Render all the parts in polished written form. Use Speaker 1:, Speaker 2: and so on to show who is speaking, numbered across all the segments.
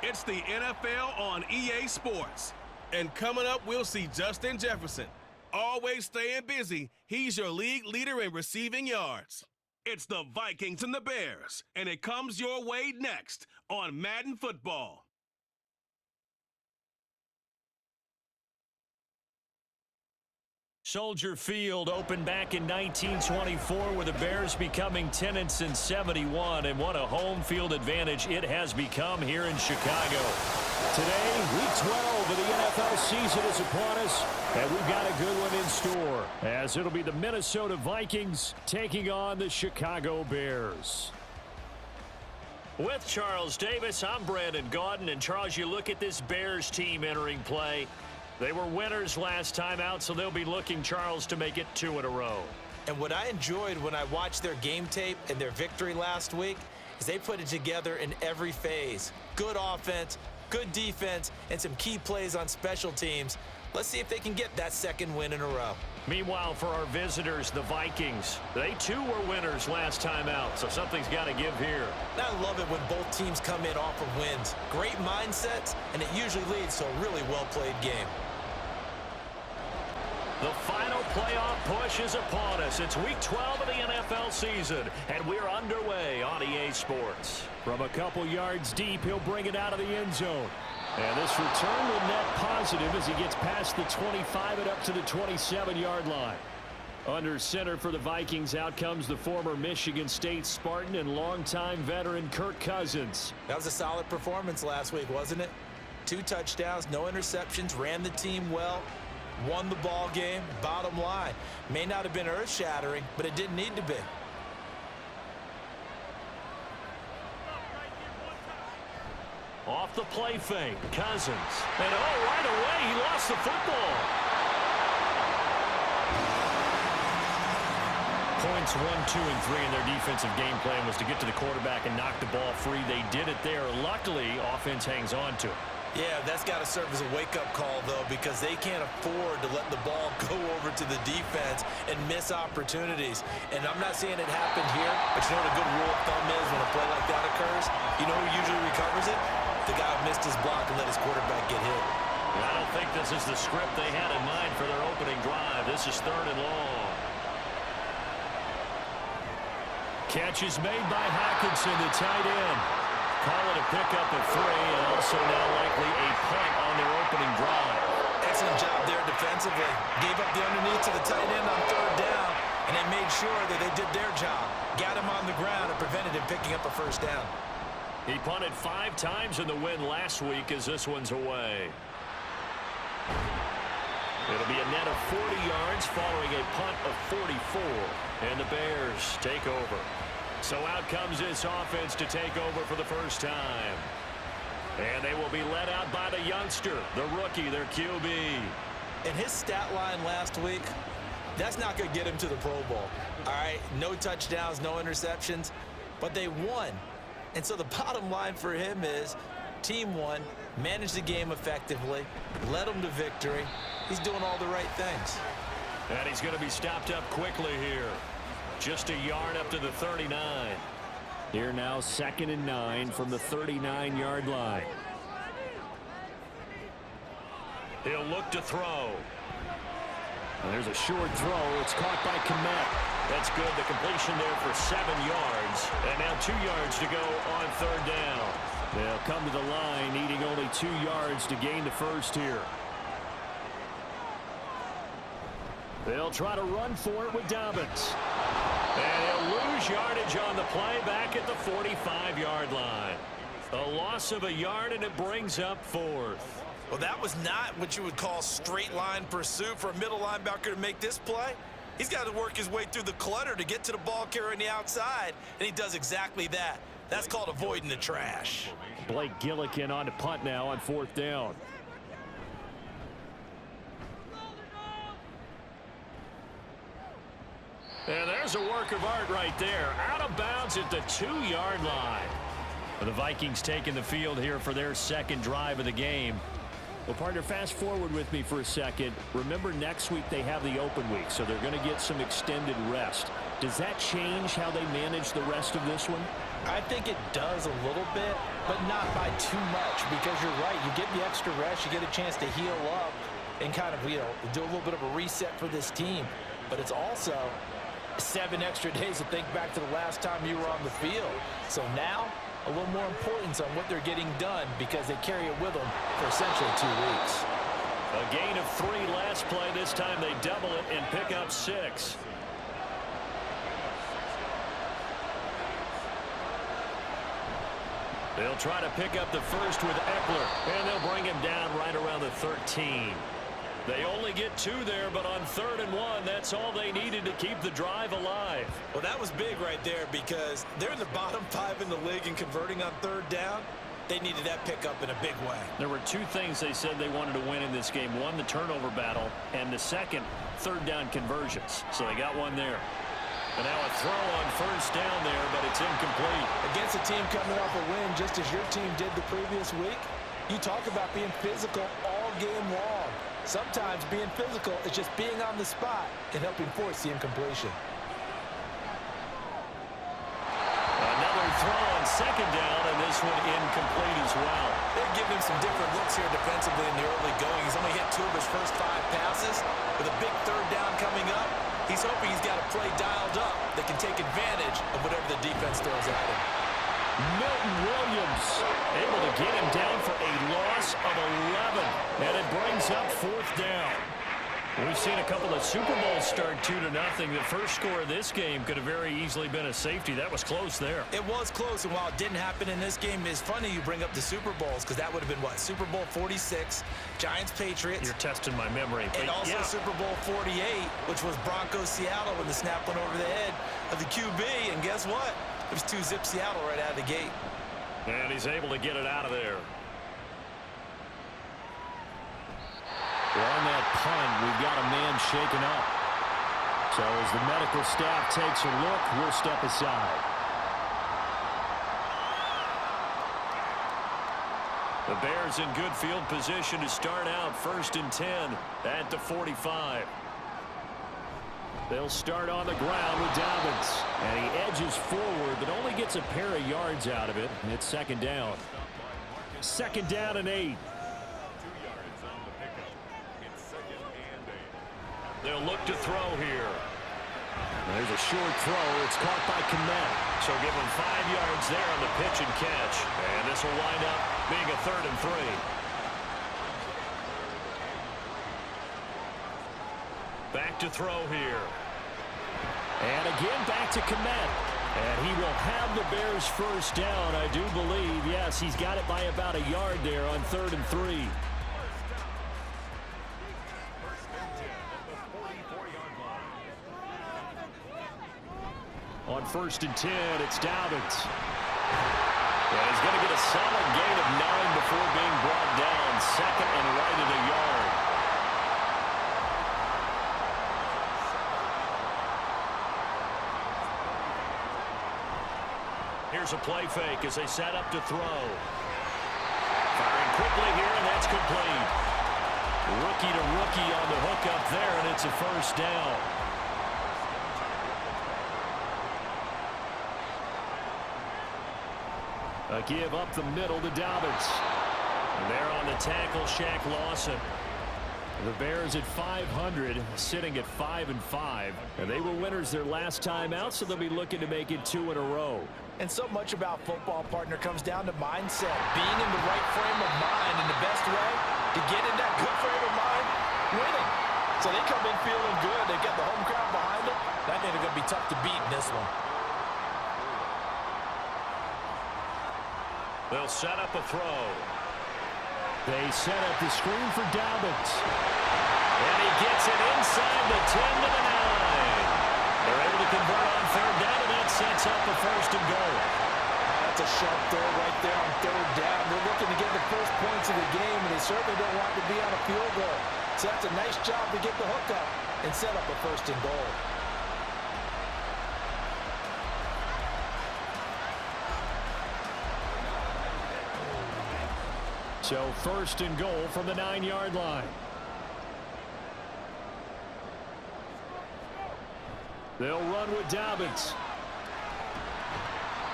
Speaker 1: It's the NFL on EA Sports. And coming up, we'll see Justin Jefferson. Always staying busy, he's your league leader in receiving yards. It's the Vikings and the Bears, and it comes your way next on Madden Football.
Speaker 2: Soldier Field opened back in 1924 with the Bears becoming 10-71, and what a home field advantage it has become here in Chicago. Today, Week 12 of the NFL season is upon us, and we've got a good one in store, as it'll be the Minnesota Vikings taking on the Chicago Bears. With Charles Davis, I'm Brandon Gaudin, and Charles, you look at this Bears team entering play. They were winners last time out, so they'll be looking, Charles, to make it 2 in a row.
Speaker 3: And what I enjoyed when I watched their game tape and their victory last week is they put it together in every phase. Good offense, good defense, and some key plays on special teams. Let's see if they can get that second win in a row.
Speaker 2: Meanwhile, for our visitors, the Vikings, they too were winners last time out, so something's got to give here.
Speaker 3: I love it when both teams come in off of wins. Great mindsets, and it usually leads to a really well-played game.
Speaker 2: The final playoff push is upon us. It's Week 12 of the NFL season, and we're underway on EA Sports. From a couple yards deep, he'll bring it out of the end zone. And this return will net positive as he gets past the 25 and up to the 27-yard line. Under center for the Vikings, out comes the former Michigan State Spartan and longtime veteran Kirk Cousins.
Speaker 3: That was a solid performance last week, wasn't it? 2 touchdowns, no interceptions, ran the team well. Won the ball game. Bottom line, may not have been earth-shattering, but it didn't need to be.
Speaker 2: Off the play fake, Cousins. And right away, he lost the football. Points 1, 2, and 3 in their defensive game plan was to get to the quarterback and knock the ball free. They did it there. Luckily, offense hangs on to it.
Speaker 3: Yeah, that's got to serve as a wake-up call, though, because they can't afford to let the ball go over to the defense and miss opportunities. And I'm not saying it happened here, but you know what a good rule of thumb is when a play like that occurs? You know who usually recovers it? The guy who missed his block and let his quarterback get hit.
Speaker 2: I don't think this is the script they had in mind for their opening drive. This is 3rd and long. Catch is made by Hockenson, the tight end. Call it a pickup of 3, and also now likely a punt on their opening drive.
Speaker 3: Excellent job there defensively. Gave up the underneath to the tight end on 3rd down, and they made sure that they did their job. Got him on the ground and prevented him picking up a 1st down.
Speaker 2: He punted 5 times in the win last week as this one's away. It'll be a net of 40 yards following a punt of 44, and the Bears take over. So out comes this offense to take over for the first time. And they will be led out by the youngster, the rookie, their QB.
Speaker 3: And his stat line last week, that's not going to get him to the Pro Bowl. All right, no touchdowns, no interceptions, but they won. And so the bottom line for him is team won, managed the game effectively, led them to victory. He's doing all the right things.
Speaker 2: And he's going to be stopped up quickly here. Just a yard up to the 39. Here now, 2nd and 9 from the 39-yard line. He'll look to throw. And there's a short throw. It's caught by Kmet. That's good. The completion there for 7 yards. And now 2 yards to go on 3rd down. They'll come to the line, needing only 2 yards to gain the first here. They'll try to run for it with Dobbins. And he'll lose yardage on the play back at the 45-yard line. A loss of a yard, and it brings up 4th.
Speaker 3: Well, that was not what you would call straight line pursuit for a middle linebacker to make this play. He's got to work his way through the clutter to get to the ball carrier on the outside, and he does exactly that. That's called avoiding the trash.
Speaker 2: Blake Gillikin on to punt now on 4th down. And there's a work of art right there. Out of bounds at the 2-yard line. The Vikings taking the field here for their 2nd drive of the game. Well, partner, fast forward with me for a second. Remember, next week they have the open week, so they're going to get some extended rest. Does that change how they manage the rest of this one?
Speaker 3: I think it does a little bit, but not by too much, because you're right. You get the extra rest, you get a chance to heal up and kind of, do a little bit of a reset for this team. But it's also 7 extra days to think back to the last time you were on the field. So now, a little more importance on what they're getting done, because they carry it with them for essentially 2 weeks.
Speaker 2: A gain of 3 last play. This time they double it and pick up 6. They'll try to pick up the first with Eckler, and they'll bring him down right around the 13. They only get 2 there, but on 3rd and 1, that's all they needed to keep the drive alive.
Speaker 3: Well, that was big right there, because they're in the bottom 5 in the league in converting on 3rd down. They needed that pickup in a big way. There were 2 things they said they wanted to win in this game. One, the turnover battle, and the second, 3rd down conversions. So they got one there. And now a throw on 1st down there, but it's incomplete. Against a team coming off a win, just as your team did the previous week, you talk about being physical all game long. Sometimes being physical is just being on the spot and helping force the incompletion.
Speaker 2: Another throw on 2nd down, and this one incomplete as well.
Speaker 3: They've given him some different looks here defensively in the early going. He's only hit 2 of his first 5 passes. With a big 3rd down coming up, he's hoping he's got a play dialed up that can take advantage of whatever the defense throws at him.
Speaker 2: Milton Williams able to get him down for a loss of 11, and it brings up 4th down. We've seen a couple of Super Bowls start 2-0. The first score of this game could have very easily been a safety. That was close there. It was close, and while it didn't happen in this game, it's funny you bring up the Super Bowls, because that would have been, what, Super Bowl 46, Giants-Patriots. You're testing my memory. And also Super Bowl 48, which was Broncos-Seattle when the snap went over the head of the QB, and guess what? It was 2-zip Seattle right out of the gate. And he's able to get it out of there. On that punt, we've got a man shaken up. So as the medical staff takes a look, we'll step aside. The Bears in good field position to start out 1st and 10 at the 45. They'll start on the ground with Dobbins. And he edges forward, but only gets a pair of yards out of it. And it's 2nd down. 2nd down and 8. They'll look to throw here. There's a short throw. It's caught by Kmet. So give him 5 yards there on the pitch and catch. And this will wind up being a 3rd and 3. Back to throw here. And again back to Kmet. And he will have the Bears 1st down, I do believe. Yes, he's got it by about a yard there on 3rd and 3. On 1st and 10, it's Dobbins. And he's going to get a solid gain of 9 before being brought down. 2nd and right at a yard. Here's a play fake as they set up to throw. Firing quickly here, and that's complete. Rookie to rookie on the hook up there, and it's a 1st down. A give up the middle to Dobbins. And there on the tackle, Shaq Lawson. The Bears at 500, sitting at 5-5. And they were winners their last time out, so they'll be looking to make it 2 in a row. And so much about football, partner, comes down to mindset. Being in the right frame of mind, and the best way to get in that good frame of mind, winning. So they come in feeling good. They get the home crowd behind them. I think they're going to be tough to beat in this one. They'll set up a throw. They set up the screen for Dobbins. And he gets it inside the 10 to the 9. They're able to convert on 3rd down, and that sets up the 1st and goal. That's a sharp throw right there on 3rd down. They're looking to get the first points of the game, and they certainly don't want to be on a field goal. So that's a nice job to get the hook up and set up a 1st and goal. So 1st and goal from the 9-yard line. They'll run with Dobbins.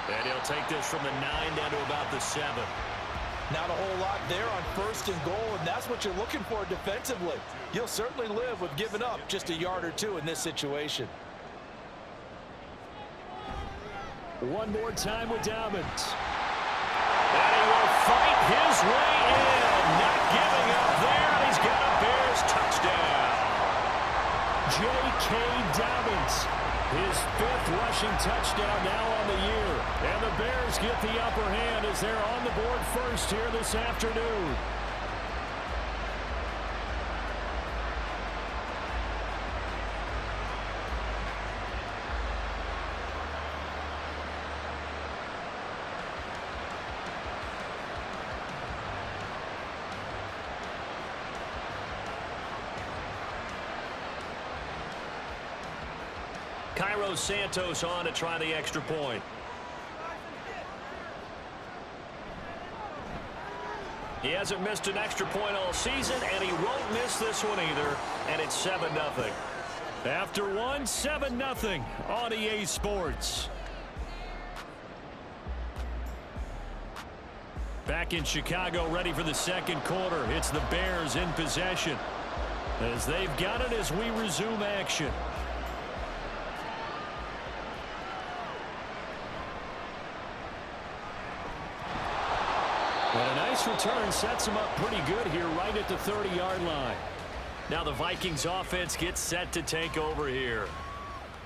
Speaker 2: And he'll take this from the 9 down to about the 7.
Speaker 3: Not a whole lot there on 1st and goal, and that's what you're looking for defensively. You'll certainly live with giving up just a yard or two in this situation.
Speaker 2: One more time with Dobbins. And he will fight his way in. Not giving up there. He's got a Bears touchdown. J.K. Dobbins, his 5th rushing touchdown now on the year. And the Bears get the upper hand as they're on the board first here this afternoon. Cairo Santos on to try the extra point. He hasn't missed an extra point all season, and he won't miss this one either, and it's 7-0. After one, 7-0 on EA Sports. Back in Chicago, ready for the second quarter. It's the Bears in possession as they've got it as we resume action. And a nice return sets him up pretty good here right at the 30-yard line. Now the Vikings offense gets set to take over here.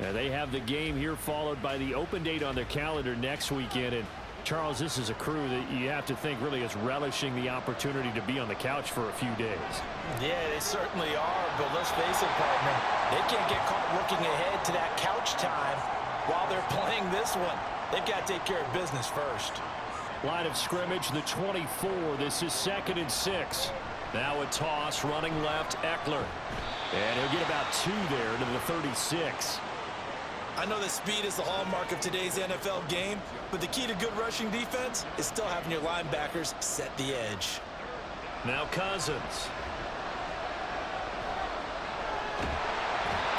Speaker 2: And they have the game here followed by the open date on their calendar next weekend. And Charles, this is a crew that you have to think really is relishing the opportunity to be on the couch for a few days.
Speaker 3: Yeah, they certainly are, but let's face it, partner. They can't get caught looking ahead to that couch time while they're playing this one. They've got to take care of business first.
Speaker 2: Line of scrimmage, the 24. This is 2nd and 6. Now a toss, running left, Eckler. And he'll get about 2 there to the 36.
Speaker 3: I know that speed is the hallmark of today's NFL game, but the key to good rushing defense is still having your linebackers set the edge.
Speaker 2: Now Cousins.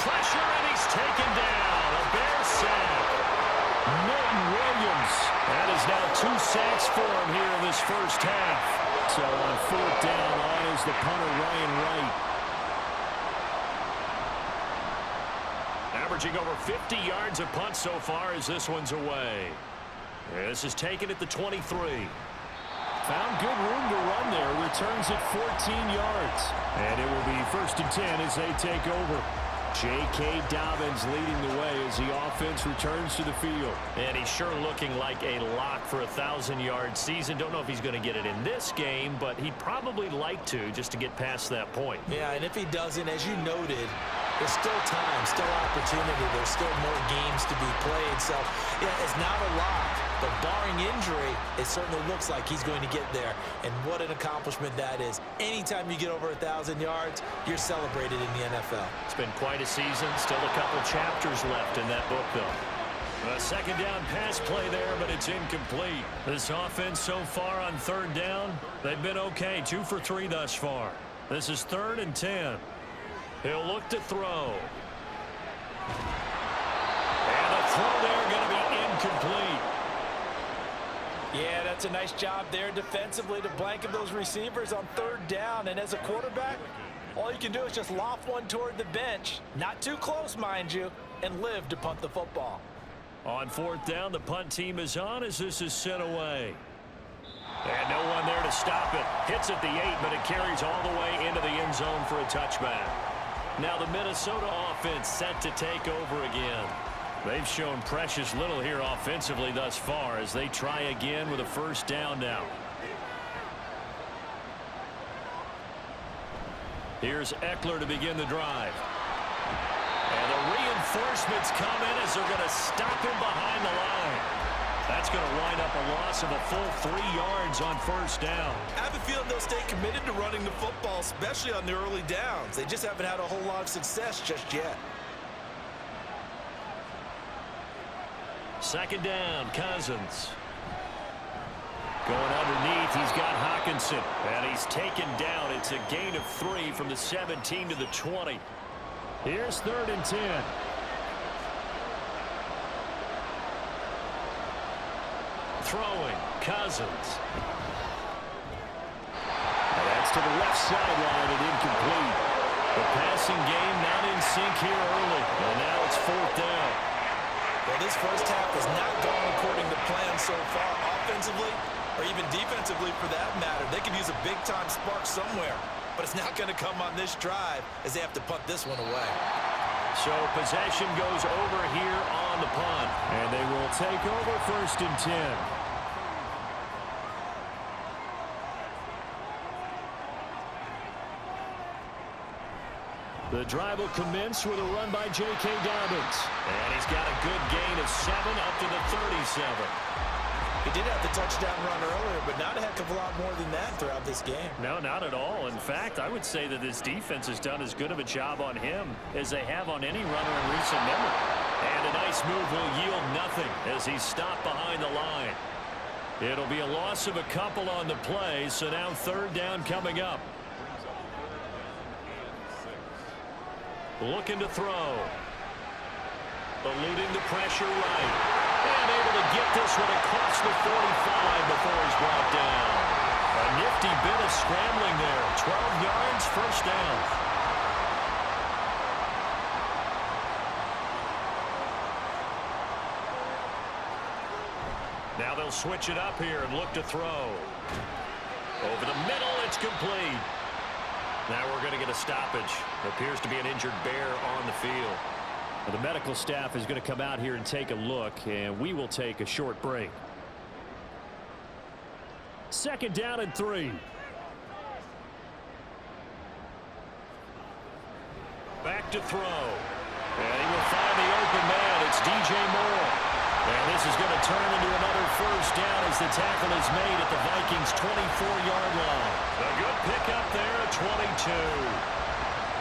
Speaker 2: Pressure, and he's taken down. A Bear sack. Milton Williams. That is now 2 sacks for him here in this first half. So on 4th down, on is the punter, Ryan Wright. Averaging over 50 yards a punt so far as this one's away. This is taken at the 23. Found good room to run there. Returns at 14 yards. And it will be 1st and 10 as they take over. J.K. Dobbins leading the way as the offense returns to the field. And he's sure looking like a lock for a 1,000-yard season. Don't know if he's going to get it in this game, but he'd probably like to just to get past that point.
Speaker 3: Yeah, and if he doesn't, as you noted, there's still time, still opportunity. There's still more games to be played. So, yeah, it's not a lock. But barring injury, it certainly looks like he's going to get there. And what an accomplishment that is. Anytime you get over 1,000 yards, you're celebrated in the NFL.
Speaker 2: It's been quite a season. Still a couple chapters left in that book, though. A 2nd down pass play there, but it's incomplete. This offense so far on 3rd down, they've been okay. 2 for 3 thus far. This is 3rd and 10. He'll look to throw. And the throw there going to be incomplete.
Speaker 3: Yeah, that's a nice job there defensively to blanket those receivers on 3rd down. And as a quarterback, all you can do is just loft one toward the bench. Not too close, mind you, and live to punt the football.
Speaker 2: On 4th down, the punt team is on as this is sent away. And no one there to stop it. Hits at the 8, but it carries all the way into the end zone for a touchback. Now the Minnesota offense set to take over again. They've shown precious little here offensively thus far as they try again with a 1st down now. Here's Eckler to begin the drive. And the reinforcements come in as they're going to stop him behind the line. That's going to wind up a loss of a full 3 yards on 1st down.
Speaker 3: I have a feeling they'll stay committed to running the football, especially on the early downs. They just haven't had a whole lot of success just yet.
Speaker 2: 2nd down, Cousins. Going underneath, he's got Hockenson. And he's taken down. It's a gain of 3 from the 17 to the 20. Here's 3rd and 10. throwing, Cousins. And that's to the left sideline and incomplete. The passing game not in sync here early, and now it's 4th down.
Speaker 3: Well, this first half has not gone according to plan so far, offensively or even defensively for that matter. They could use a big-time spark somewhere, but it's not going to come on this drive as they have to punt this one away.
Speaker 2: So possession goes over here on the punt, and they will take over 1st and 10. The drive will commence with a run by J.K. Dobbins. And he's got a good gain of 7 up to the 37.
Speaker 3: He did have the touchdown run earlier, but not a heck of a lot more than that throughout this game.
Speaker 2: No, not at all. In fact, I would say that this defense has done as good of a job on him as they have on any runner in recent memory. And a nice move will yield nothing as he's stopped behind the line. It'll be a loss of a couple on the play, so now 3rd down coming up. Looking to throw. Eluding the pressure right. And able to get this one across the 45 before he's brought down. A nifty bit of scrambling there. 12 yards, 1st down. Now they'll switch it up here and look to throw. Over the middle, it's complete. Now we're going to get a stoppage. Appears to be an injured bear on the field. Well, the medical staff is going to come out here and take a look, and we will take a short break. 2nd down and 3. Back to throw. And he will find the open man. It's DJ Moore. And this is going to turn into another 1st down as the tackle is made at the Vikings' 24-yard line. A good pickup there at 22.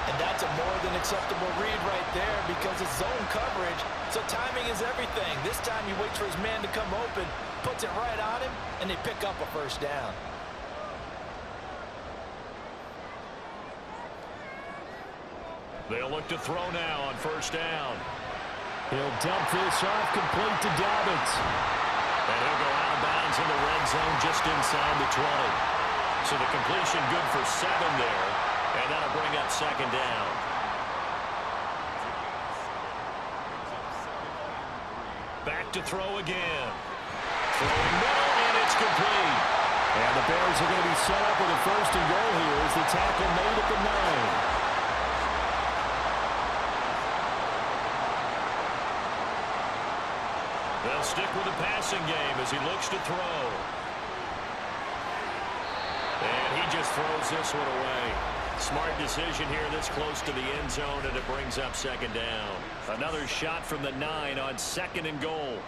Speaker 3: And that's a more than acceptable read right there because it's zone coverage, so timing is everything. This time he waits for his man to come open, puts it right on him, and they pick up a 1st down.
Speaker 2: They'll look to throw now on 1st down. He'll dump this off complete to Dobbins. And he'll go out of bounds in the red zone just inside the 20. So the completion good for 7 there. And that'll bring up 2nd down. Back to throw again. Throwing middle, and it's complete. And the Bears are going to be set up with a 1st and goal here as the tackle made at the 9. They'll stick with the passing game as he looks to throw. And he just throws this one away. Smart decision here this close to the end zone, and it brings up 2nd down. Another shot from the 9 on 2nd and goal.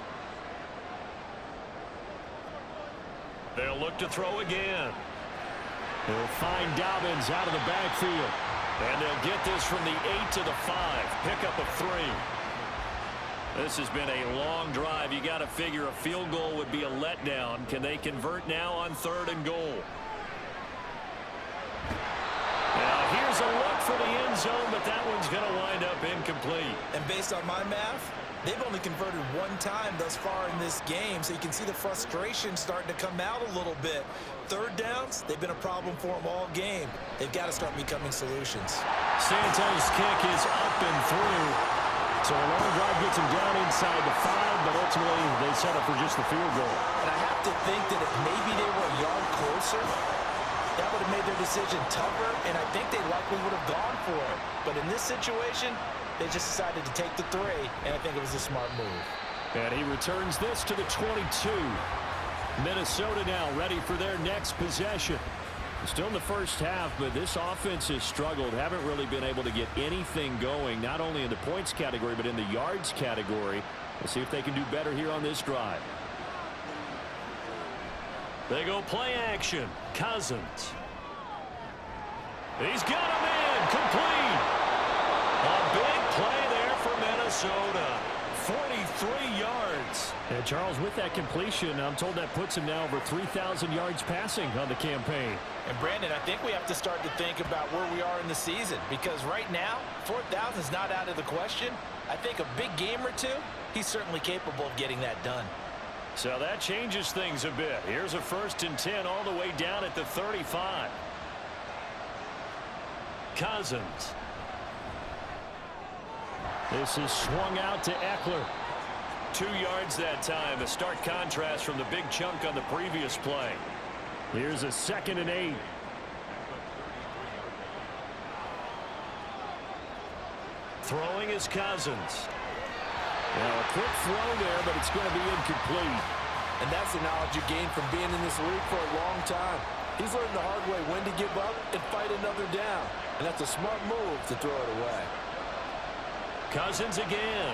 Speaker 2: They'll look to throw again. They'll find Dobbins out of the backfield. And they'll get this from the 8 to the 5. Pick up of 3. This has been a long drive. You got to figure a field goal would be a letdown. Can they convert now on 3rd and goal? Now here's a look for the end zone, but that one's going to wind up incomplete.
Speaker 3: And based on my math, they've only converted 1 time thus far in this game, so you can see the frustration starting to come out a little bit. 3rd downs, they've been a problem for them all game. They've got to start becoming solutions.
Speaker 2: Santos' kick is up and through. So a long drive gets him down inside the 5, but ultimately they settle for just the field goal.
Speaker 3: And I have to think that if maybe they were a yard closer, that would have made their decision tougher, and I think they likely would have gone for it. But in this situation, they just decided to take the 3, and I think it was a smart move.
Speaker 2: And he returns this to the 22. Minnesota now ready for their next possession. Still in the first half, but this offense has struggled. Haven't really been able to get anything going, not only in the points category, but in the yards category. Let's see if they can do better here on this drive. They go play action. Cousins. He's got him in. Complete. A big play there for Minnesota. 43 yards. And Charles, with that completion, I'm told that puts him now over 3,000 yards passing on the campaign.
Speaker 3: And Brandon, I think we have to start to think about where we are in the season, because right now 4,000 is not out of the question. I think a big game or two, he's certainly capable of getting that done.
Speaker 2: So that changes things a bit. Here's a 1st and 10 all the way down at the 35. Cousins. This is swung out to Eckler. 2 yards that time. A stark contrast from the big chunk on the previous play. Here's a 2nd and 8. Throwing is Cousins. Now a quick throw there, but it's going to be incomplete.
Speaker 3: And that's the knowledge you gain from being in this league for a long time. He's learned the hard way when to give up and fight another down. And that's a smart move to throw it away.
Speaker 2: Cousins again.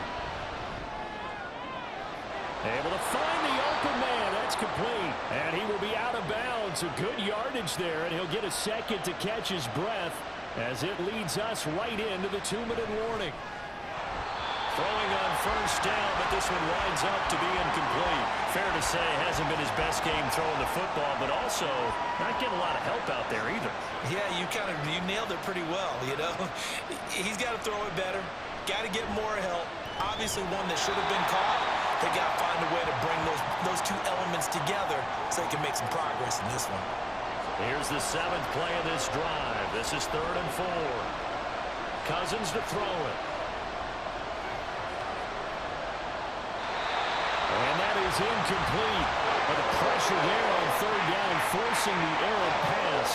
Speaker 2: Able to find the open man. That's complete. And he will be out of bounds. A good yardage there, and he'll get a second to catch his breath as it leads us right into the 2-minute warning. Throwing on 1st down, but this one winds up to be incomplete. Fair to say, hasn't been his best game throwing the football, but also not getting a lot of help out there either.
Speaker 3: Yeah, you nailed it pretty well, you know. He's got to throw it better. Got to get more help. Obviously one that should have been caught. They got to find a way to bring those 2 elements together so they can make some progress in this one.
Speaker 2: Here's the 7th play of this drive. This is 3rd and 4. Cousins to throw it. And that is incomplete. But the pressure there on 3rd down, forcing the errant pass.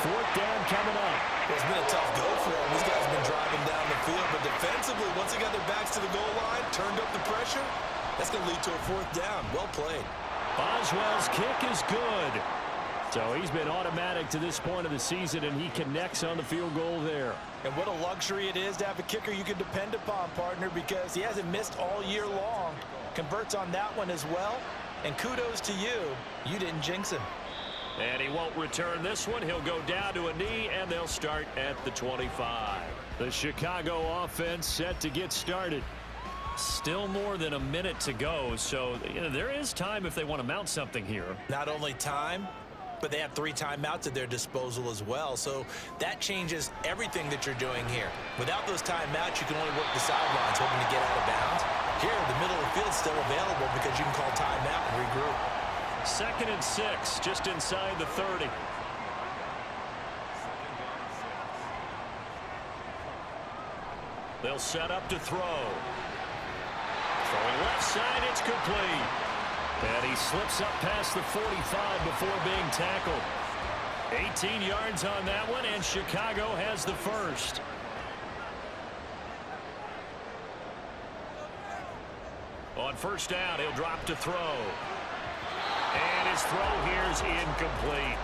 Speaker 2: 4th down coming up.
Speaker 3: It's been a tough go for them. These guys have been driving down the field, but defensively, once they got their backs to the goal line, turned up the pressure, that's going to lead to a 4th down. Well played.
Speaker 2: Boswell's kick is good. So he's been automatic to this point of the season, and he connects on the field goal there.
Speaker 3: And what a luxury it is to have a kicker you can depend upon, partner, because he hasn't missed all year long. Converts on that one as well. And kudos to you. You didn't jinx him.
Speaker 2: And he won't return this one. He'll go down to a knee, and they'll start at the 25. The Chicago offense set to get started. Still more than a minute to go, so there is time if they want to mount something here.
Speaker 3: Not only time, but they have 3 timeouts at their disposal as well. So that changes everything that you're doing here. Without those timeouts, you can only work the sidelines, hoping to get out of bounds. Here, the middle of the field is still available because you can call timeout and regroup.
Speaker 2: 2nd and 6, just inside the 30. They'll set up to throw. Throwing left side, it's complete. And he slips up past the 45 before being tackled. 18 yards on that one, and Chicago has the first. On 1st down, he'll drop to throw. And his throw here is incomplete.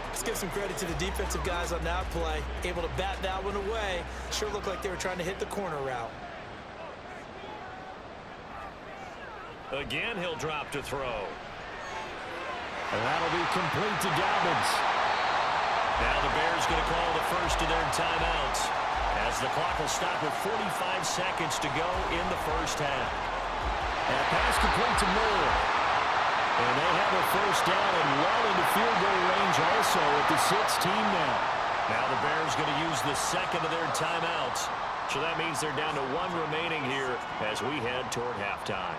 Speaker 3: Let's give some credit to the defensive guys on that play. Able to bat that one away. Sure looked like they were trying to hit the corner route.
Speaker 2: Again, he'll drop to throw. And that'll be complete to Dobbins. Now the Bears going to call the first of their timeouts, as the clock will stop with 45 seconds to go in the 1st half.
Speaker 4: And pass complete to Moore. And they have a 1st down and well into field goal range also at the 16 now.
Speaker 2: Now the Bears going to use the 2nd of their timeouts. So that means they're down to 1 remaining here as we head toward halftime.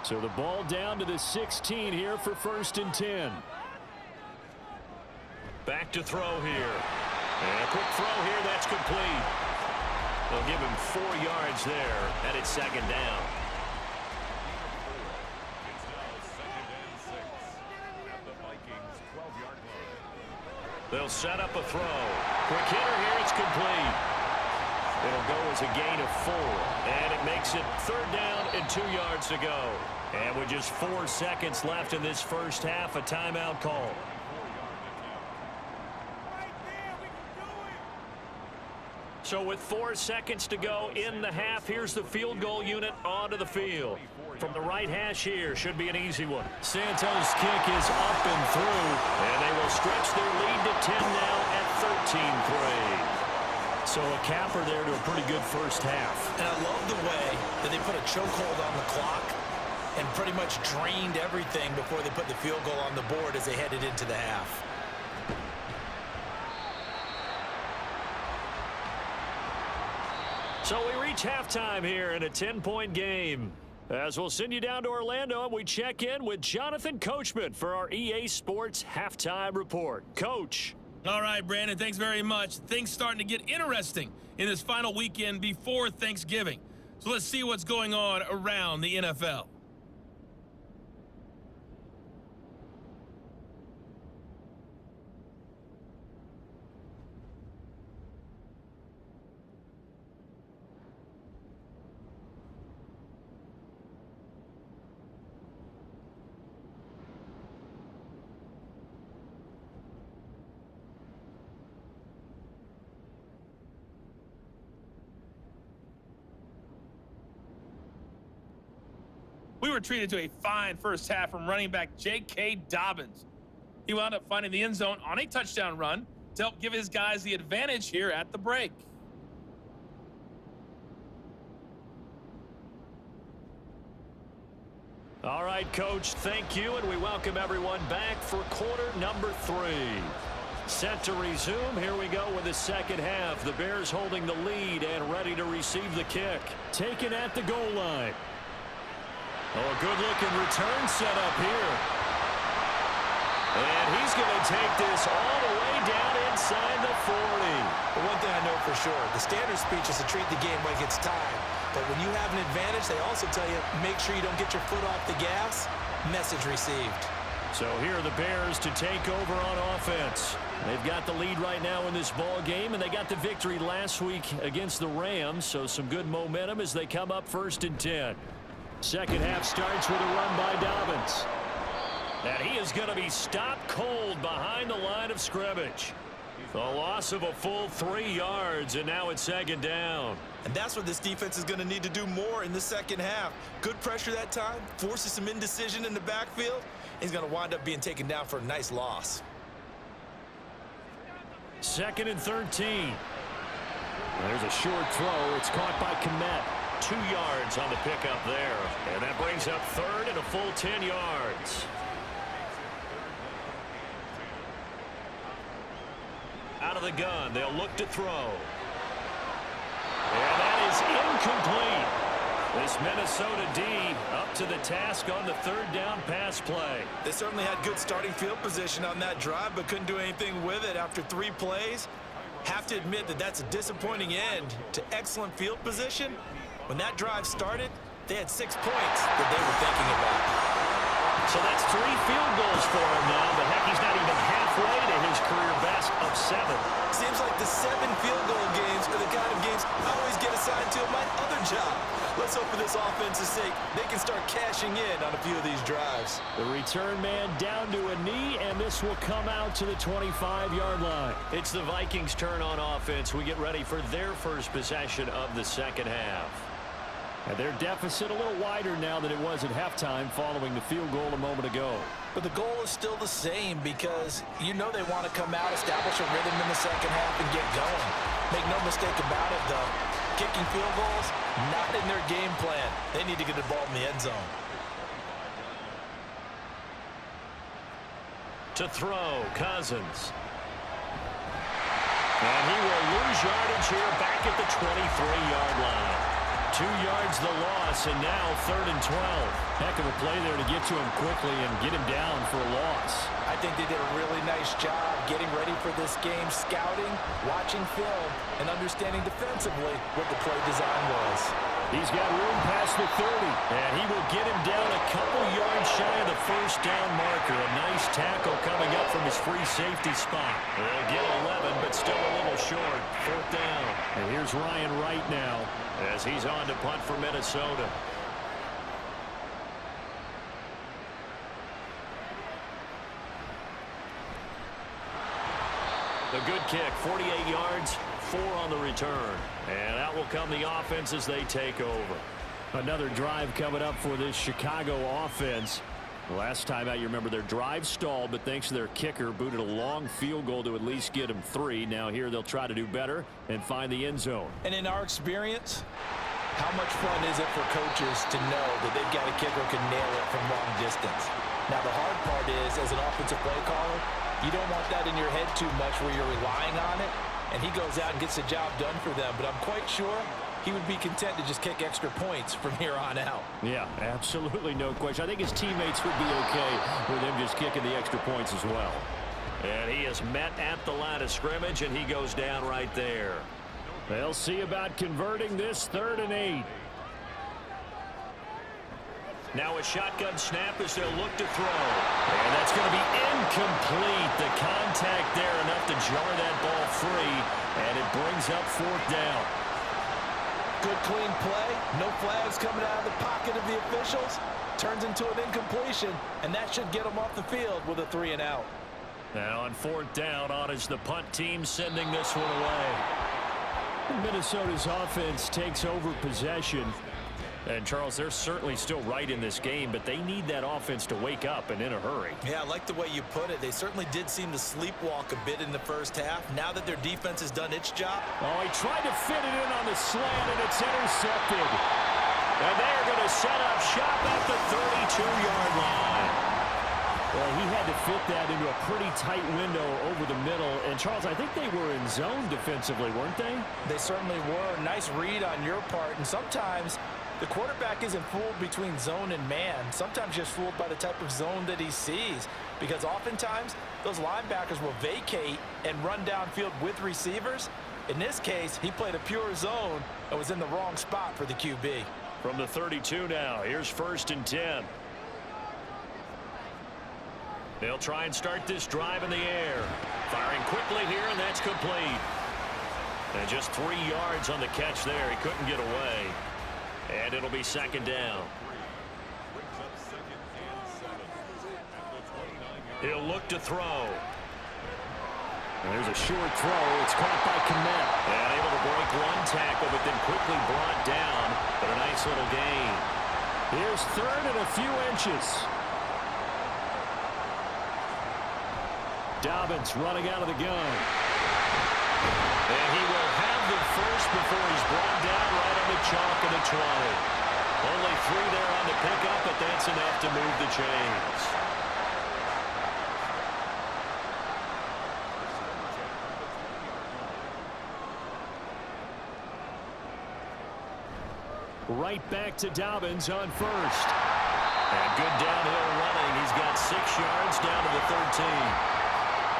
Speaker 4: So the ball down to the 16 here for 1st and 10.
Speaker 2: Back to throw here. And a quick throw here, that's complete. They'll give him 4 yards there, and it's 2nd down. They'll set up a throw. Quick hitter here, it's complete. It'll go as a gain of 4, and it makes it 3rd down and 2 yards to go. And with just 4 seconds left in this 1st half, a timeout call. So with 4 seconds to go in the half, here's the field goal unit onto the field. From the right hash here, should be an easy one.
Speaker 4: Santos' kick is up and through.
Speaker 2: And they will stretch their lead to 10 now at 13-3.
Speaker 4: So a capper there to a pretty good 1st half.
Speaker 3: And I love the way that they put a chokehold on the clock and pretty much drained everything before they put the field goal on the board as they headed into the half.
Speaker 2: So we reach halftime here in a 10-point game. As we'll send you down to Orlando, and we check in with Jonathan Coachman for our EA Sports Halftime Report. Coach.
Speaker 5: All right, Brandon, thanks very much. Things starting to get interesting in this final weekend before Thanksgiving. So let's see what's going on around the NFL. We were treated to a fine first half from running back J.K. Dobbins. He wound up finding the end zone on a touchdown run to help give his guys the advantage here at the break.
Speaker 2: All right, Coach, thank you, and we welcome everyone back for quarter number 3. Set to resume. Here we go with the second half. The Bears holding the lead and ready to receive the kick. Taken at the goal line. Oh, a good-looking return set up here. And he's going to take this all the way down inside the 40.
Speaker 3: But one thing I know for sure, the standard speech is to treat the game like it's tied. But when you have an advantage, they also tell you, make sure you don't get your foot off the gas. Message received.
Speaker 2: So here are the Bears to take over on offense. They've got the lead right now in this ball game, and they got the victory last week against the Rams, so some good momentum as they come up 1st and 10. Second half starts with a run by Dobbins. And he is going to be stopped cold behind the line of scrimmage. A loss of a full 3 yards, and now it's second down.
Speaker 3: And that's what this defense is going to need to do more in the second half. Good pressure that time, forces some indecision in the backfield. He's going to wind up being taken down for a nice loss.
Speaker 2: 2nd and 13. There's a short throw. It's caught by Kmet. 2 yards on the pickup there. And that brings up 3rd and a full 10 yards. Out of the gun, they'll look to throw. And that is incomplete. This Minnesota D up to the task on the 3rd down pass play.
Speaker 3: They certainly had good starting field position on that drive, but couldn't do anything with it after 3 plays. Have to admit that that's a disappointing end to excellent field position. When that drive started, they had 6 points that they were thinking about.
Speaker 2: So that's 3 field goals for him now, but heck, he's not even halfway to his career best of 7.
Speaker 3: Seems like the 7 field goal games are the kind of games I always get assigned to my other job. Let's hope for this offense's sake, they can start cashing in on a few of these drives.
Speaker 2: The return man down to a knee, and this will come out to the 25-yard line. It's the Vikings' turn on offense. We get ready for their first possession of the second half. And their deficit a little wider now than it was at halftime following the field goal a moment ago.
Speaker 3: But the goal is still the same because you know they want to come out, establish a rhythm in the second half, and get going. Make no mistake about it, though. Kicking field goals, not in their game plan. They need to get the ball in the end zone.
Speaker 2: To throw, Cousins. And he will lose yardage here back at the 23-yard line. 2 yards the loss, and now 3rd and 12. Heck of a play there to get to him quickly and get him down for a loss.
Speaker 3: I think they did a really nice job getting ready for this game, scouting, watching film, and understanding defensively what the play design was.
Speaker 2: He's got room past the 30, and he will get him down a couple yards shy of the 1st down marker. A nice tackle coming up from his free safety spot. They'll get 11, but still a little short. 4th down. And here's Ryan Wright now as he's on to punt for Minnesota. A good kick, 48 yards, 4 on the return. And out will come the offense as they take over. Another drive coming up for this Chicago offense. Last time out, you remember their drive stalled, but thanks to their kicker, booted a long field goal to at least get them 3. Now here they'll try to do better and find the end zone.
Speaker 3: And in our experience, how much fun is it for coaches to know that they've got a kicker who can nail it from long distance? Now the hard part is, as an offensive play caller, you don't want that in your head too much where you're relying on it, and he goes out and gets the job done for them. But I'm quite sure he would be content to just kick extra points from here on out.
Speaker 4: Yeah, absolutely no question. I think his teammates would be okay with him just kicking the extra points as well.
Speaker 2: And he is met at the line of scrimmage, and he goes down right there.
Speaker 4: They'll see about converting this 3rd and 8.
Speaker 2: Now a shotgun snap as they'll look to throw. And that's going to be incomplete. The contact there enough to jar that ball free, and it brings up 4th down.
Speaker 3: Good clean play. No flags coming out of the pocket of the officials. Turns into an incompletion, and that should get them off the field with a 3 and out.
Speaker 2: Now on 4th down, on is the punt team sending this one away.
Speaker 4: Minnesota's offense takes over possession.
Speaker 2: And, Charles, they're certainly still right in this game, but they need that offense to wake up and in a hurry.
Speaker 3: Yeah, I like the way you put it. They certainly did seem to sleepwalk a bit in the first half. Now that their defense has done its job.
Speaker 4: Oh, he tried to fit it in on the slant, and it's intercepted.
Speaker 2: And they're going to set up shop at the 32-yard line.
Speaker 4: Well, he had to fit that into a pretty tight window over the middle. And, Charles, I think they were in zone defensively, weren't they?
Speaker 3: They certainly were. Nice read on your part. And sometimes the quarterback isn't fooled between zone and man. Sometimes just fooled by the type of zone that he sees. Because oftentimes, those linebackers will vacate and run downfield with receivers. In this case, he played a pure zone and was in the wrong spot for the QB.
Speaker 2: From the 32 now, here's 1st and 10. They'll try and start this drive in the air. Firing quickly here, and that's complete. And just 3 yards on the catch there. He couldn't get away. And it'll be 2nd down. He'll look to throw.
Speaker 4: And there's a short throw. It's caught by Kmet.
Speaker 2: And able to break 1 tackle, but then quickly brought down. But a nice little gain.
Speaker 4: Here's 3rd and a few inches. Dobbins running out of the gun.
Speaker 2: And he will have the first before he's brought down right on the chalk of the 20. Only 3 there on the pickup, but that's enough to move the chains.
Speaker 4: Right back to Dobbins on 1st.
Speaker 2: And good downhill running. He's got 6 yards down to the 13.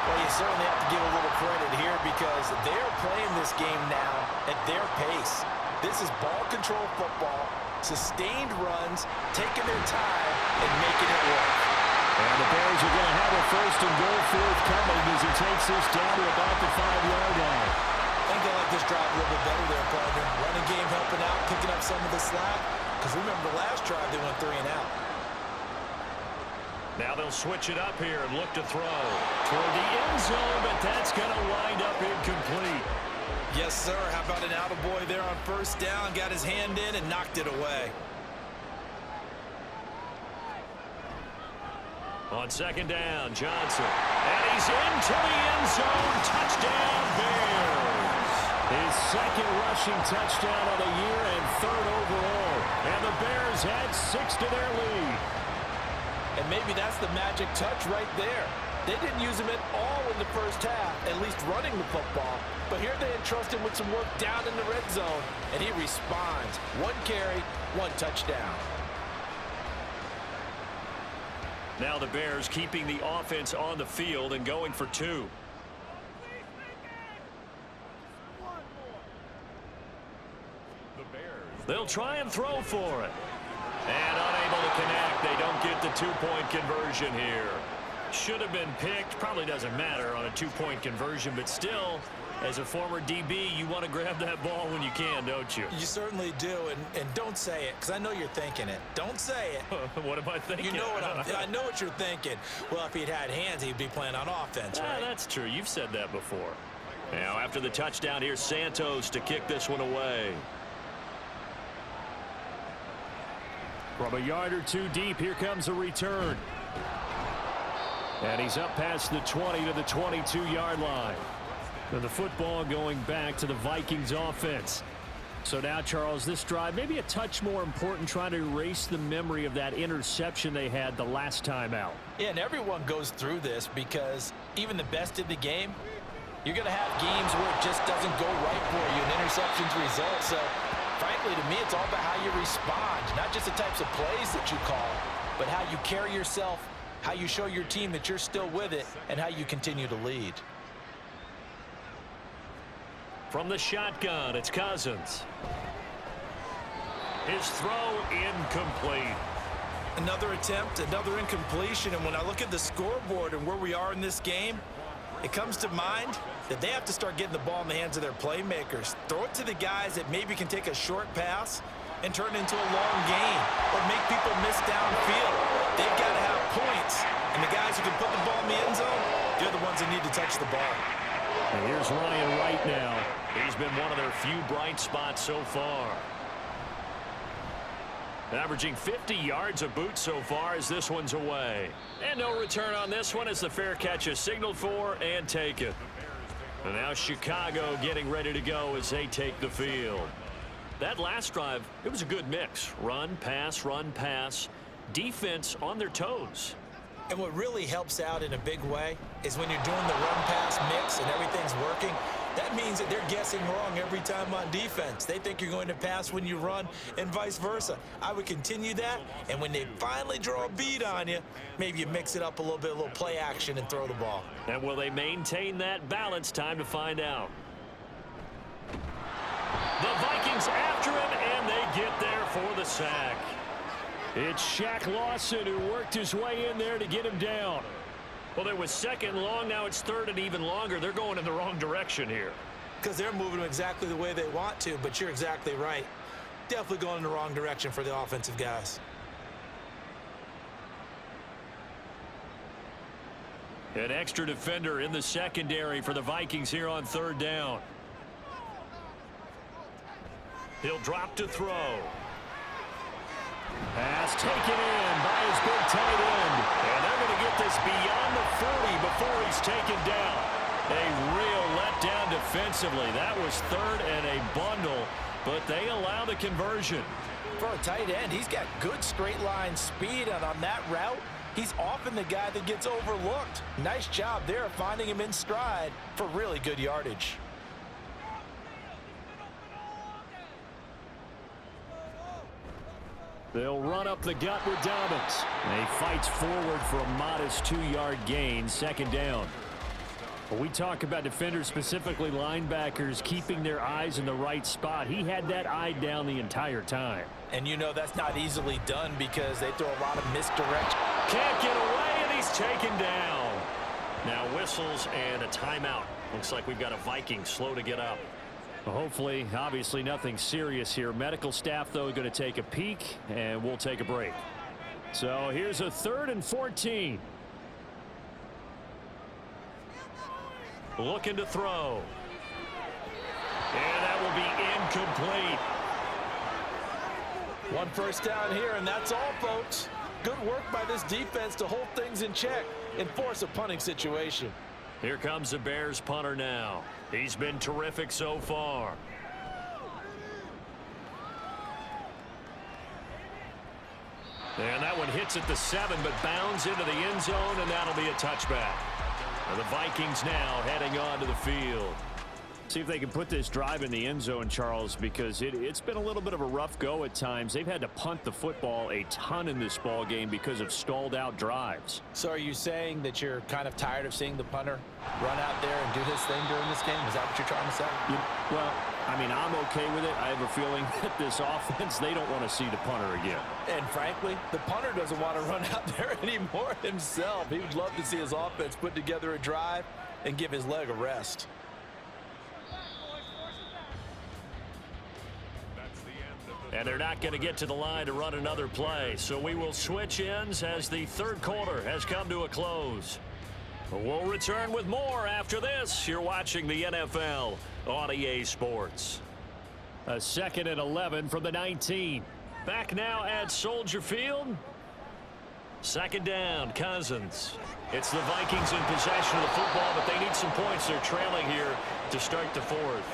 Speaker 3: Well, you certainly have to give a little credit here because they're playing this game now at their pace. This is ball control football, sustained runs, taking their time, and making it work.
Speaker 4: And the Bears are going to have a 1st and goal forthcoming as he takes this down to about the 5-yard line.
Speaker 3: I think they like this drive a little bit better there, partner. Running game helping out, picking up some of the slack. Because remember, the last drive they went 3 and out.
Speaker 2: Now they'll switch it up here and look to throw toward the end zone, but that's going to wind up incomplete.
Speaker 3: Yes, sir. How about an attaboy there on 1st down? Got his hand in and knocked it away.
Speaker 2: On 2nd down, Johnson. And he's into the end zone. Touchdown, Bears.
Speaker 4: His 2nd rushing touchdown of the year and 3rd overall. And the Bears add 6 to their lead.
Speaker 3: And maybe that's the magic touch right there. They didn't use him at all in the first half, at least running the football. But here they entrust him with some work down in the red zone, and he responds. 1 carry, 1 touchdown.
Speaker 2: Now the Bears keeping the offense on the field and going for 2. They'll try and throw for it. And unable to connect. They don't get the 2-point conversion here. Should have been picked. Probably doesn't matter on a 2-point conversion, but still, as a former DB, you want to grab that ball when you can, don't you?
Speaker 3: You certainly do, and don't say it, because I know you're thinking it. Don't say it.
Speaker 2: What am I thinking?
Speaker 3: You know what I know what you're thinking. Well, if he'd had hands, he'd be playing on offense, right?
Speaker 2: That's true. You've said that before. Now, after the touchdown, here's Santos to kick this one away.
Speaker 4: From a yard or 2 deep, here comes a return. And he's up past the 20 to the 22-yard line. And the football going back to the Vikings offense. So now, Charles, this drive maybe a touch more important, trying to erase the memory of that interception they had the last time out.
Speaker 3: Yeah, and everyone goes through this because even the best in the game, you're going to have games where it just doesn't go right for you, and interceptions result. So Really, to me, it's all about how you respond, not just the types of plays that you call, but how you carry yourself, how you show your team that you're still with it, and how you continue to lead.
Speaker 2: From the shotgun, it's Cousins. His throw incomplete.
Speaker 3: Another attempt, another incompletion, and when I look at the scoreboard and where we are in this game, it comes to mind that they have to start getting the ball in the hands of their playmakers. Throw it to the guys that maybe can take a short pass and turn it into a long gain or make people miss downfield. They've got to have points, and the guys who can put the ball in the end zone, they're the ones that need to touch the ball.
Speaker 2: And here's Ryan Wright now. He's been one of their few bright spots so far. Averaging 50 yards a boot so far as this one's away. And no return on this one as the fair catch is signaled for and taken. And now Chicago getting ready to go as they take the field. That last drive, it was a good mix. Run, pass, defense on their toes.
Speaker 3: And what really helps out in a big way is when you're doing the run-pass mix and everything's working, that means that they're guessing wrong every time on defense. They think you're going to pass when you run and vice versa. I would continue that, and when they finally draw a beat on you, maybe you mix it up a little bit, a little play action and throw the ball.
Speaker 2: And will they maintain that balance? Time to find out. The Vikings after him, and they get there for the sack.
Speaker 4: It's Shaq Lawson who worked his way in there to get him down.
Speaker 2: Well, it was second long. Now it's third and even longer. They're going in the wrong direction here.
Speaker 3: Because they're moving them exactly the way they want to, but you're exactly right. Definitely going in the wrong direction for the offensive guys.
Speaker 2: An extra defender in the secondary for the Vikings here on third down. He'll drop to throw.
Speaker 4: Pass taken in by his big tight end.
Speaker 2: And they're going to get this beyond the 40 before he's taken down. A real letdown defensively. That was third and a bundle, but they allow the conversion.
Speaker 3: For a tight end, he's got good straight line speed, and on that route, he's often the guy that gets overlooked. Nice job there finding him in stride for really good yardage.
Speaker 4: They'll run up the gut with Dobbins. And he fights forward for a modest 2-yard gain, second down. When we talk about defenders, specifically linebackers, keeping their eyes in the right spot, he had that eye down the entire time.
Speaker 3: And you know that's not easily done because they throw a lot of misdirection.
Speaker 2: Can't get away, and he's taken down. Now whistles and a timeout. Looks like we've got a Viking slow to get up.
Speaker 4: Well, hopefully, obviously nothing serious here. Medical staff, though, going to take a peek, and we'll take a break. So here's a 3rd and 14.
Speaker 2: Looking to throw. And that will be incomplete.
Speaker 3: One first down here, and that's all, folks. Good work by this defense to hold things in check and force a punting situation.
Speaker 2: Here comes the Bears punter now. He's been terrific so far. And that one hits at the 7, but bounds into the end zone, and that'll be a touchback. And the Vikings now heading on to the field.
Speaker 4: See if they can put this drive in the end zone, Charles, because it's been a little bit of a rough go at times. They've had to punt the football a ton in this ball game because of stalled out drives.
Speaker 3: So are you saying that you're kind of tired of seeing the punter run out there and do his thing during this game? Is that what you're trying to say?
Speaker 4: Well, I mean, I'm okay with it. I have a feeling that this offense, they don't want to see the punter again.
Speaker 3: And frankly, the punter doesn't want to run out there anymore himself. He would love to see his offense put together a drive and give his leg a rest.
Speaker 2: And they're not going to get to the line to run another play. So we will switch ends as the third quarter has come to a close. We'll return with more after this. You're watching the NFL on EA Sports.
Speaker 4: A 2nd and 11 from the 19.
Speaker 2: Back now at Soldier Field. Second down, Cousins. It's the Vikings in possession of the football, but they need some points. They're trailing here to start the fourth.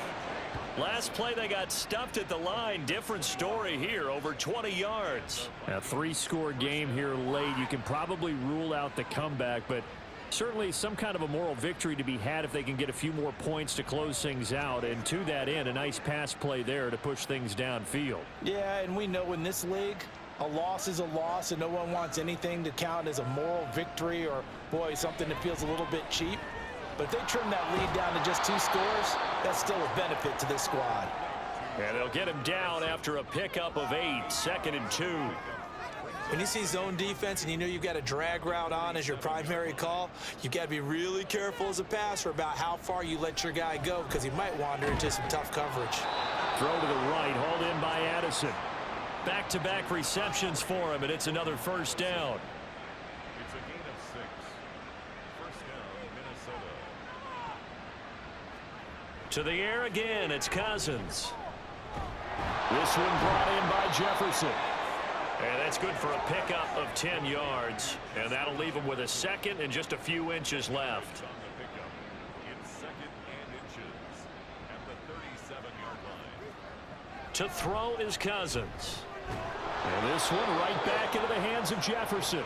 Speaker 2: Last play, they got stuffed at the line. Different story here, over 20 yards.
Speaker 4: A 3-score game here late. You can probably rule out the comeback, but Certainly some kind of a moral victory to be had if they can get a few more points to close things out. And to that end, a nice pass play there to push things downfield.
Speaker 3: Yeah, and we know in this league, a loss is a loss, and no one wants anything to count as a moral victory or, boy, something that feels a little bit cheap. But if they trim that lead down to just 2 scores, that's still a benefit to this squad.
Speaker 4: And they'll get him down after a pickup of 8, 2nd and 2.
Speaker 3: When you see zone defense and you know you've got a drag route on as your primary call, you've got to be really careful as a passer about how far you let your guy go because he might wander into some tough coverage.
Speaker 4: Throw to the right, hauled in by Addison. Back-to-back receptions for him, and it's another first down.
Speaker 6: It's a gain of 6. First down, Minnesota.
Speaker 4: To the air again, it's Cousins. This one brought in by Jefferson. And that's good for a pickup of 10 yards. And that'll leave him with a 2nd and just a few inches left.
Speaker 6: On the pickup. In 2nd and inches at the 37-yard line.
Speaker 4: To throw is Cousins. And this one right back into the hands of Jefferson.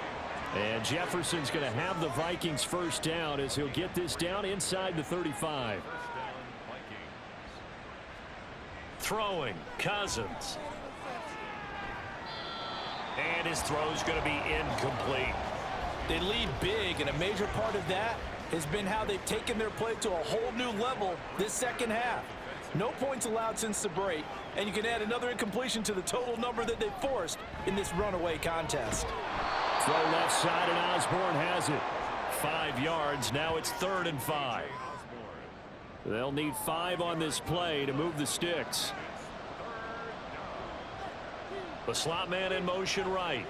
Speaker 4: And Jefferson's going to have the Vikings first down as he'll get this down inside the 35.
Speaker 6: First down, Vikings.
Speaker 4: Throwing, Cousins. And his throw's going to be incomplete.
Speaker 3: They lead big, and a major part of that has been how they've taken their play to a whole new level this second half. No points allowed since the break, and you can add another incompletion to the total number that they forced in this runaway contest.
Speaker 4: Throw left side, and Osborne has it. 5 yards. Now it's 3rd and 5. They'll need 5 on this play to move the sticks. The slot man in motion right.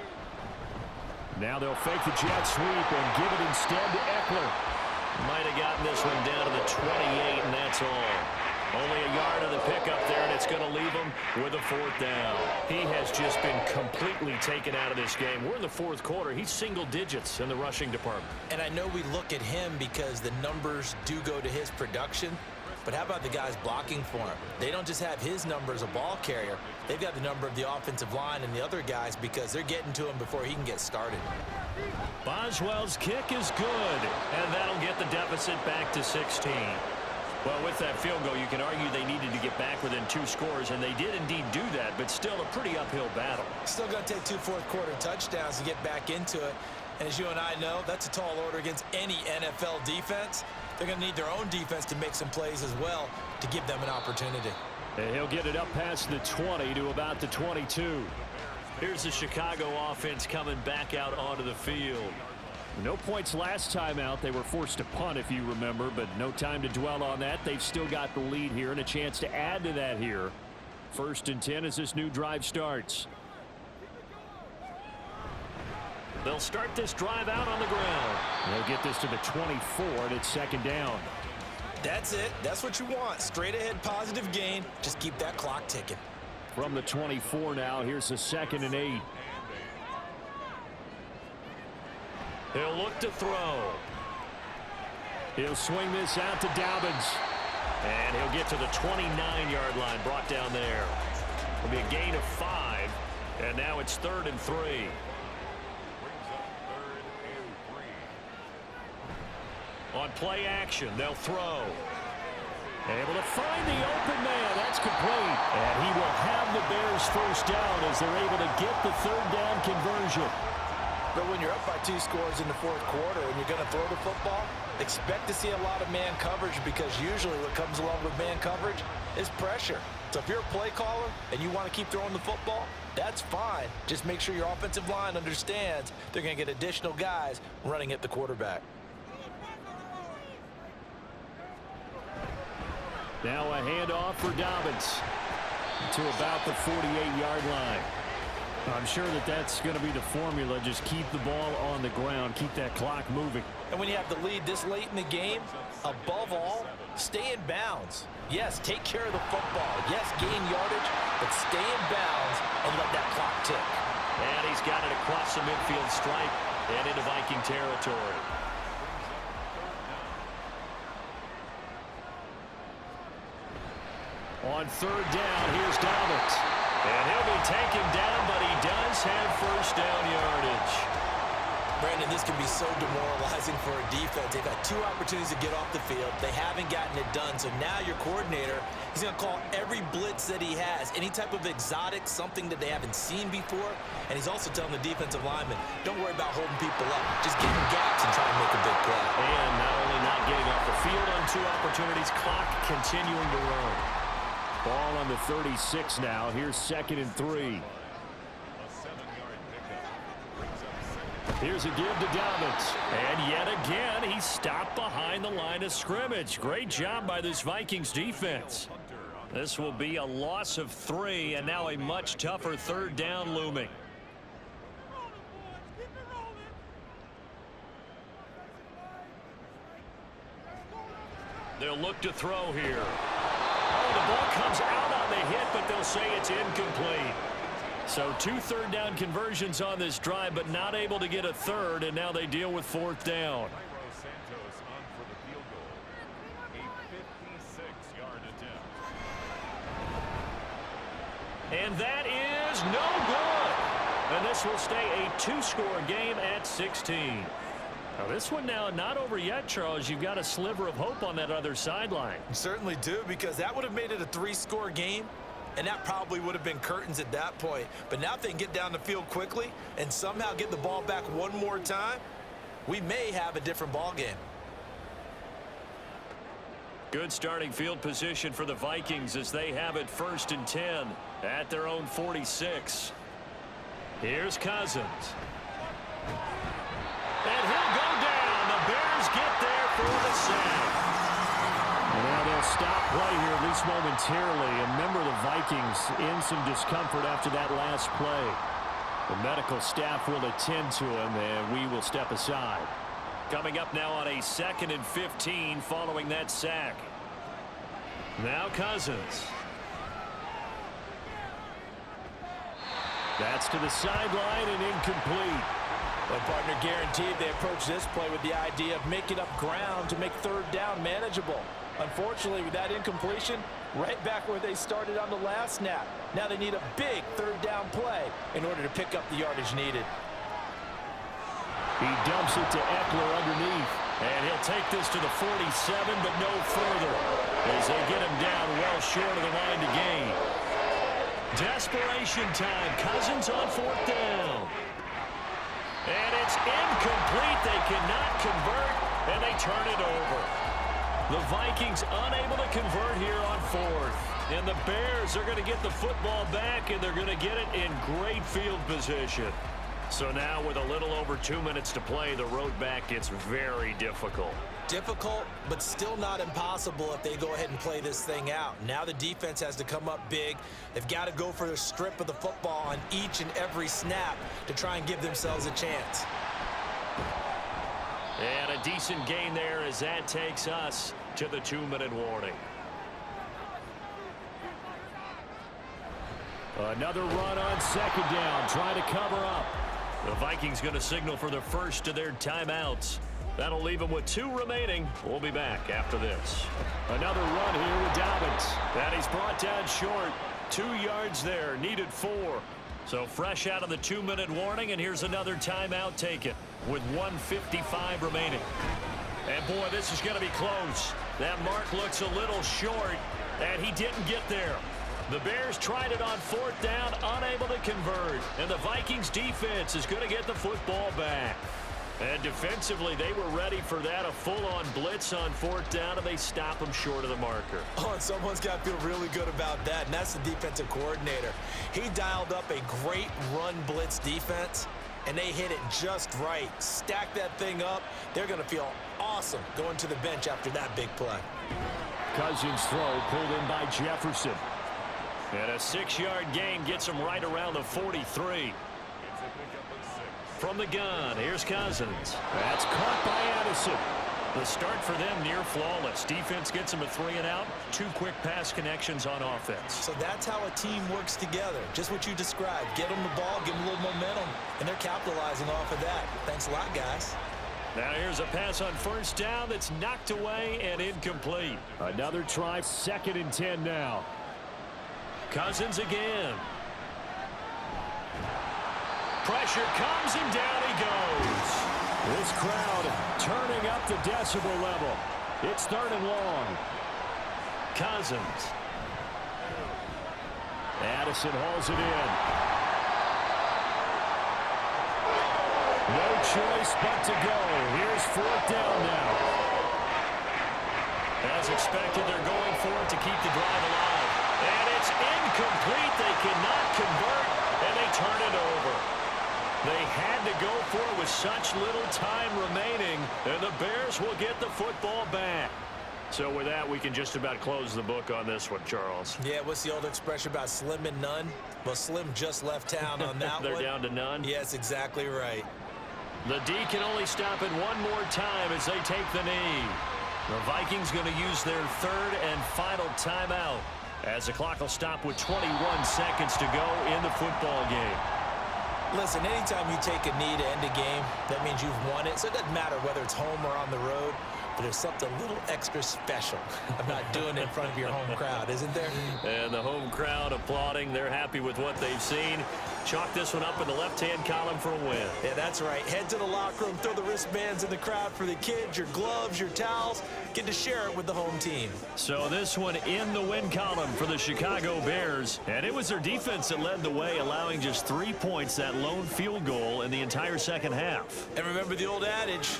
Speaker 4: Now they'll fake the jet sweep and give it instead to Eckler. Might have gotten this one down to the 28, and that's all. Only a yard of the pickup there, and it's going to leave him with a 4th down. He has just been completely taken out of this game. We're in the 4th quarter. He's single digits in the rushing department.
Speaker 3: And I know we look at him because the numbers do go to his production, but how about the guys blocking for him? They don't just have his number as a ball carrier. They've got the number of the offensive line and the other guys because they're getting to him before he can get started.
Speaker 4: Boswell's kick is good, and that'll get the deficit back to 16. Well, with that field goal, you can argue they needed to get back within 2 scores, and they did indeed do that, but still a pretty uphill battle.
Speaker 3: Still going to take 2 fourth-quarter touchdowns to get back into it. And as you and I know, that's a tall order against any NFL defense. They're going to need their own defense to make some plays as well to give them an opportunity.
Speaker 4: And he'll get it up past the 20 to about the 22. Here's the Chicago offense coming back out onto the field. No points last time out. They were forced to punt, if you remember, but no time to dwell on that. They've still got the lead here and a chance to add to that here. 1st and 10 as this new drive starts. They'll start this drive out on the ground. They'll get this to the 24, and it's 2nd down.
Speaker 3: That's it. That's what you want. Straight ahead positive gain. Just keep that clock ticking.
Speaker 4: From the 24 now, here's the 2nd and 8. He'll look to throw. He'll swing this out to Dobbins. And he'll get to the 29-yard line, brought down there. It'll be a gain of 5. And now it's 3rd and 3. On play action, they'll throw. Able to find the open man. That's complete. And he will have the Bears first down as they're able to get the 3rd down conversion.
Speaker 3: But when you're up by 2 scores in the 4th quarter and you're going to throw the football, expect to see a lot of man coverage because usually what comes along with man coverage is pressure. So if you're a play caller and you want to keep throwing the football, that's fine. Just make sure your offensive line understands they're going to get additional guys running at the quarterback.
Speaker 4: Now a handoff for Dobbins to about the 48-yard line. I'm sure that that's going to be the formula. Just keep the ball on the ground. Keep that clock moving.
Speaker 3: And when you have the lead this late in the game, above all, stay in bounds. Yes, take care of the football. Yes, gain yardage, but stay in bounds and let that clock tick.
Speaker 4: And he's got it across the midfield stripe and into Viking territory. On 3rd down, here's Dobbins. And he'll be taken down, but he does have first down yardage.
Speaker 3: Brandon, this can be so demoralizing for a defense. They've had 2 opportunities to get off the field. They haven't gotten it done. So now your coordinator is going to call every blitz that he has, any type of exotic, something that they haven't seen before. And he's also telling the defensive lineman, don't worry about holding people up. Just give them gaps and try to make a big play.
Speaker 2: And not only not getting off the field on 2 opportunities, clock continuing to run. Ball on the 36 now. Here's 2nd and 3. Here's a give to Dobbins. And yet again, he stopped behind the line of scrimmage. Great job by this Vikings defense. This will be a loss of 3, and now a much tougher 3rd down looming. They'll look to throw here. Oh, the ball comes out on the hit, but they'll say it's incomplete. So 2 3rd down conversions on this drive, but not able to get a 3rd, and now they deal with 4th down. And that is no good. And this will stay a 2-score game at 16. Now this one now not over yet, Charles. You've got a sliver of hope on that other sideline.
Speaker 3: You certainly do, because that would have made it a 3-score game. And that probably would have been curtains at that point. But now if they can get down the field quickly and somehow get the ball back one more time, we may have a different ball game.
Speaker 2: Good starting field position for the Vikings as they have it 1st and 10 at their own 46. Here's Cousins. And he'll go down. The Bears get there for the sack. And now they'll stop play here, at least momentarily. A member of the Vikings in some discomfort after that last play. The medical staff will attend to him, and we will step aside. Coming up now on a 2nd and 15 following that sack. Now Cousins. That's to the sideline and incomplete.
Speaker 7: Well, partner, guaranteed they approach this play with the idea of making up ground to make 3rd down manageable. Unfortunately, with that incompletion, right back where they started on the last snap. Now they need a big 3rd down play in order to pick up the yardage needed.
Speaker 2: He dumps it to Eckler underneath. And he'll take this to the 47, but no further, as they get him down well short of the line to gain. Desperation time. Cousins on 4th down. And it's incomplete. They cannot convert, and they turn it over. The Vikings unable to convert here on 4th. And the Bears are going to get the football back, and they're going to get it in great field position. So now with a little over 2 minutes to play, the road back gets very difficult.
Speaker 3: Difficult, but still not impossible if they go ahead and play this thing out. Now the defense has to come up big. They've got to go for a strip of the football on each and every snap to try and give themselves a chance.
Speaker 2: And a decent gain there as that takes us to the 2-minute warning. Another run on 2nd down, trying to cover up. The Vikings going to signal for the first of their timeouts. That'll leave them with 2 remaining. We'll be back after this. Another run here with Dobbins. And he's brought down short. 2 yards there, needed 4. So fresh out of the 2-minute warning, and here's another timeout taken with 1:55 remaining. And boy, this is going to be close. That mark looks a little short, and he didn't get there. The Bears tried it on 4th down, unable to convert. And the Vikings defense is going to get the football back. And defensively, they were ready for that, a full-on blitz on 4th down, and they stop them short of the marker.
Speaker 3: Oh, and someone's got to feel really good about that, and that's the defensive coordinator. He dialed up a great run blitz defense, and they hit it just right. Stack that thing up. They're going to feel awesome going to the bench after that big play.
Speaker 2: Cousins' throw pulled in by Jefferson. And a 6-yard gain gets him right around the 43. From the gun, here's Cousins. That's caught by Addison. The start for them near flawless. Defense gets them a 3-and-out. 2 quick pass connections on offense.
Speaker 3: So that's how a team works together. Just what you described. Get them the ball, give them a little momentum, and they're capitalizing off of that. Thanks a lot, guys.
Speaker 2: Now here's a pass on 1st down that's knocked away and incomplete. Another try, 2nd and 10 now. Cousins again. Pressure comes and down he goes. This crowd turning up the decibel level. It's 3rd and long. Cousins. Addison hauls it in. No choice but to go. Here's 4th down now. As expected, they're going for it to keep the drive alive. And it's incomplete. They cannot convert, and they turn it over. They had to go for it with such little time remaining, and the Bears will get the football back. So with that, we can just about close the book on this one, Charles.
Speaker 3: Yeah, what's the old expression about slim and none? Well, Slim just left town on that
Speaker 2: They're
Speaker 3: one.
Speaker 2: down to none?
Speaker 3: Yes, exactly right.
Speaker 2: The D can only stop it one more time as they take the knee. The Vikings going to use their 3rd and final timeout as the clock will stop with 21 seconds to go in the football game.
Speaker 3: Listen, anytime you take a knee to end a game, that means you've won it. So it doesn't matter whether it's home or on the road, but there's something a little extra special about doing it in front of your home crowd, isn't there?
Speaker 2: And the home crowd applauding. They're happy with what they've seen. Chalk this one up in the left-hand column for a win.
Speaker 3: Yeah, that's right. Head to the locker room, throw the wristbands in the crowd for the kids, your gloves, your towels. Get to share it with the home team.
Speaker 2: So this one in the win column for the Chicago Bears. And it was their defense that led the way, allowing just 3 points, that lone field goal in the entire second half.
Speaker 3: And remember the old adage,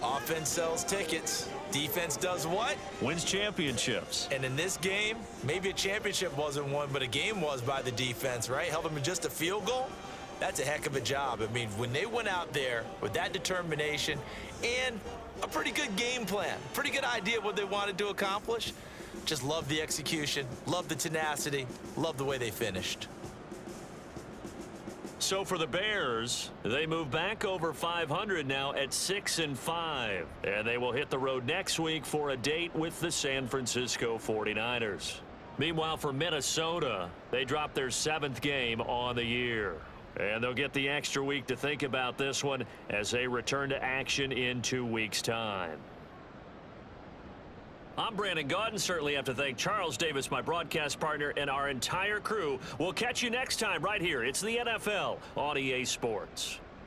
Speaker 3: offense sells tickets. Defense does what?
Speaker 2: Wins championships.
Speaker 3: And in this game, maybe a championship wasn't won, but a game was by the defense, right? Held them in just a field goal. That's a heck of a job. I mean, when they went out there with that determination and a pretty good game plan, pretty good idea of what they wanted to accomplish, just love the execution, love the tenacity, love the way they finished.
Speaker 2: So for the Bears, they move back over 500 now at 6-5. And they will hit the road next week for a date with the San Francisco 49ers. Meanwhile, for Minnesota, they dropped their 7th game on the year. And they'll get the extra week to think about this one as they return to action in 2 weeks' time. I'm Brandon Gaudin. Certainly have to thank Charles Davis, my broadcast partner, and our entire crew. We'll catch you next time right here. It's the NFL on EA Sports.